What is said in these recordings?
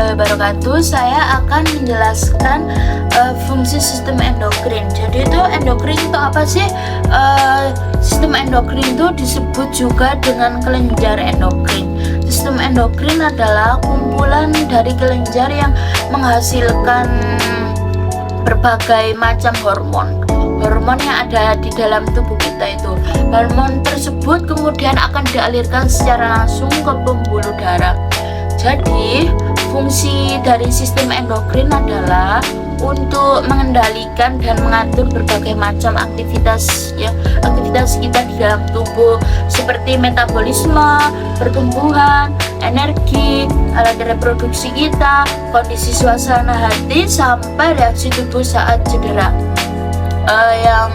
warahmatullahi wabarakatuh. Saya akan menjelaskan fungsi sistem endokrin. Jadi itu endokrin itu apa sih? Sistem endokrin itu disebut juga dengan kelenjar endokrin. Sistem endokrin adalah kumpulan dari kelenjar yang menghasilkan berbagai macam hormon yang ada di dalam tubuh kita itu. Hormon tersebut kemudian akan dialirkan secara langsung ke pembuluh darah. Jadi fungsi dari sistem endokrin adalah untuk mengendalikan dan mengatur berbagai macam aktivitas kita di dalam tubuh, seperti metabolisme, pertumbuhan, energi, alat reproduksi kita, kondisi suasana hati, sampai reaksi tubuh saat cedera. Yang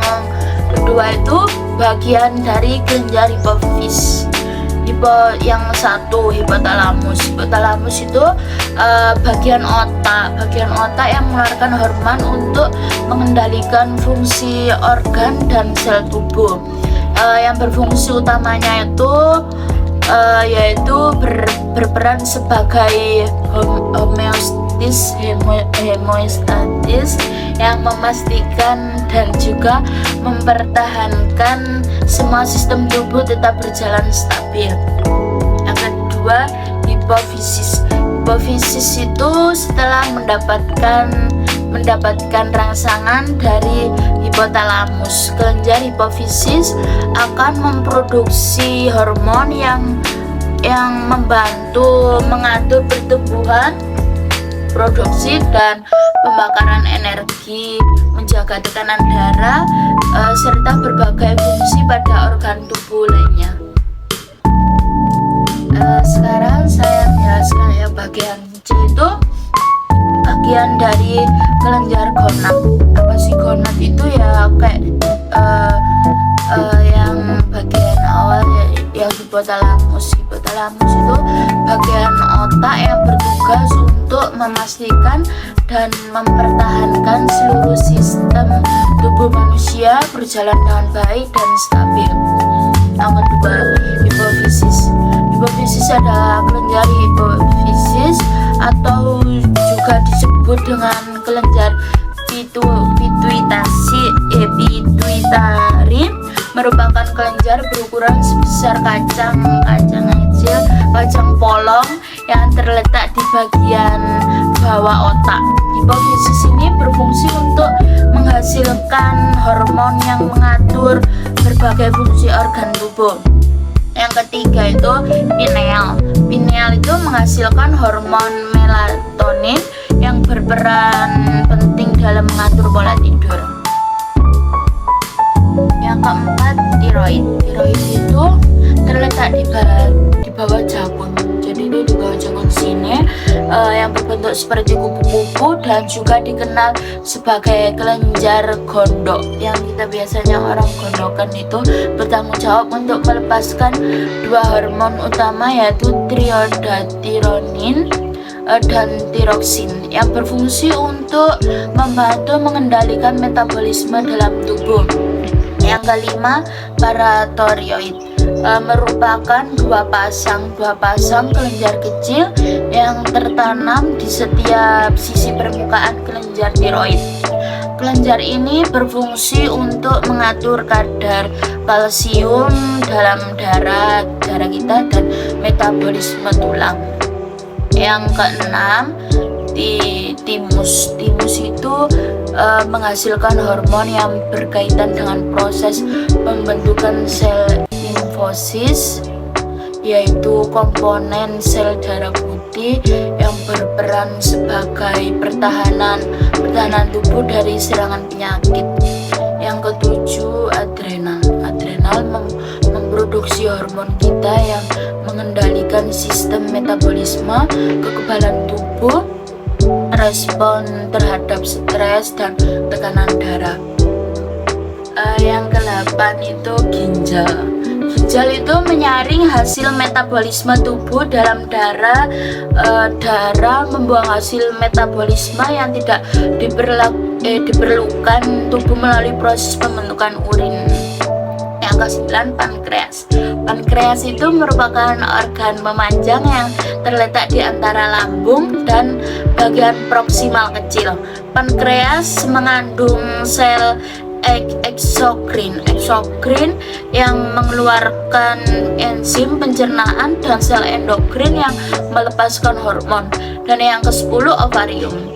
kedua itu bagian dari kelenjar hipofis. Yang satu hipotalamus. Hipotalamus itu bagian otak yang mengeluarkan hormon untuk mengendalikan fungsi organ dan sel tubuh. Yang berfungsi utamanya itu yaitu berperan sebagai homeostatis yang memastikan dan juga mempertahankan semua sistem tubuh tetap berjalan stabil. Yang kedua, hipofisis. Hipofisis itu setelah mendapatkan rangsangan dari hipotalamus, kelenjar hipofisis akan memproduksi hormon yang membantu mengatur pertumbuhan, produksi dan pembakaran energi, menjaga tekanan darah, serta berbagai fungsi pada organ tubuh lainnya. Sekarang saya menjelaskan yang bagian C itu bagian dari kelenjar gonad. Apa sih gonad itu? Ya kayak yang bagian awal yang hipotalamus. Hipotalamus itu bagian otak yang bertugas untuk memastikan dan mempertahankan seluruh sistem tubuh manusia berjalan dengan baik dan stabil. Yang kedua, hipofisis. Hipofisis adalah kelenjar hipofisis atau juga disebut dengan kelenjar pituitari, merupakan kelenjar berukuran sebesar kacang kecil, kacang polong yang terletak di bagian bawah otak. Hipofisis ini berfungsi untuk menghasilkan hormon yang mengatur berbagai fungsi organ tubuh. Yang ketiga itu pineal. Pineal itu menghasilkan hormon melatonin yang berperan penting dalam mengatur pola tidur. Yang keempat, tiroid. Tiroid itu terletak di bawah jagung. Jadi itu di bawah jagung sini, yang berbentuk seperti kupu-kupu dan juga dikenal sebagai kelenjar gondok, yang kita biasanya orang gondokan itu bertanggung jawab untuk melepaskan dua hormon utama, yaitu triiodatironin dan tiroksin, yang berfungsi untuk membantu mengendalikan metabolisme dalam tubuh. Yang kelima, paratorioid, merupakan dua pasang kelenjar kecil yang tertanam di setiap sisi permukaan kelenjar tiroid. Kelenjar ini berfungsi untuk mengatur kadar kalsium dalam darah kita dan metabolisme tulang. Yang keenam, timus. Timus itu menghasilkan hormon yang berkaitan dengan proses pembentukan sel limfosis, yaitu komponen sel darah putih yang berperan sebagai pertahanan tubuh dari serangan penyakit. Yang ketujuh, adrenal. Adrenal memproduksi hormon kita yang mengendalikan sistem metabolisme, kekebalan tubuh, respon terhadap stres dan tekanan darah. Yang ke-8 itu ginjal. Ginjal itu menyaring hasil metabolisme tubuh dalam darah. Darah membuang hasil metabolisme yang tidak diperlukan tubuh melalui proses pembentukan urin. Yang ke-9, pankreas. Pankreas itu merupakan organ memanjang yang terletak di antara lambung dan bagian proksimal kecil. Pankreas mengandung sel eksokrin yang mengeluarkan enzim pencernaan dan sel endokrin yang melepaskan hormon. Dan yang ke-10, ovarium.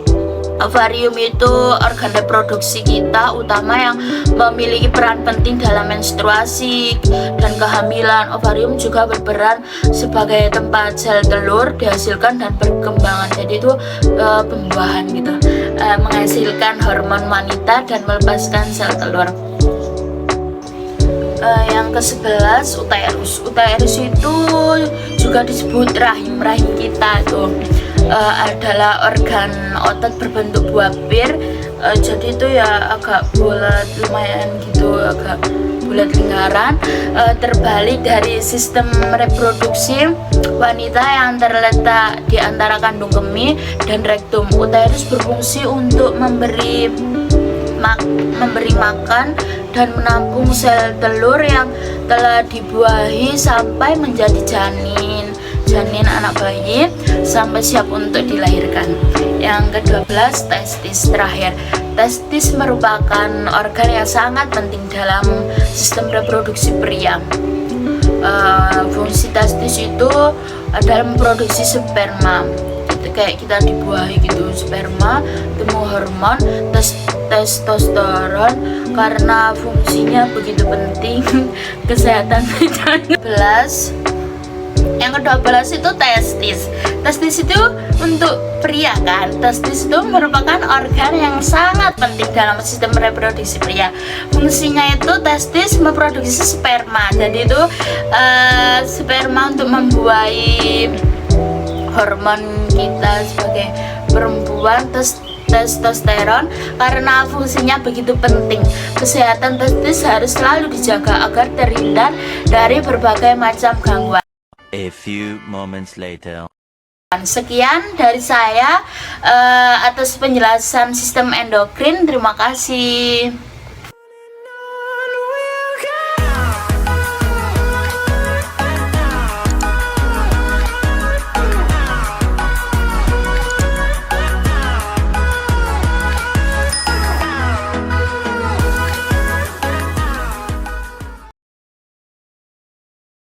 Ovarium itu organ reproduksi kita utama yang memiliki peran penting dalam menstruasi dan kehamilan. Ovarium juga berperan sebagai tempat sel telur dihasilkan dan berkembangan. Jadi itu pembuahan gitu, menghasilkan hormon wanita dan melepaskan sel telur. Yang ke-11, uterus. Uterus itu juga disebut rahim kita itu. Adalah organ otot berbentuk buah pir, jadi itu ya agak bulat, lumayan gitu, agak bulat lingkaran, terbalik dari sistem reproduksi wanita yang terletak di antara kandung kemih dan rektum. Uterus berfungsi untuk memberi makan dan menampung sel telur yang telah dibuahi sampai menjadi janin anak bayi sampai siap untuk dilahirkan. Yang ke-12, testis. Terakhir, testis merupakan organ yang sangat penting dalam sistem reproduksi pria. Fungsi testis itu adalah memproduksi sperma, kayak kita dibuahi gitu, sperma, temu hormon testosteron karena fungsinya begitu penting kesehatan. Yang ke-12 itu testis. Testis itu untuk pria kan. Testis itu merupakan organ yang sangat penting dalam sistem reproduksi pria. Fungsinya itu testis memproduksi sperma. Jadi itu sperma untuk membuahi hormon kita sebagai perempuan, testosteron, karena fungsinya begitu penting. Kesehatan testis harus selalu dijaga agar terhindar dari berbagai macam gangguan. A few moments later. Sekian dari saya atas penjelasan sistem endokrin. Terima kasih.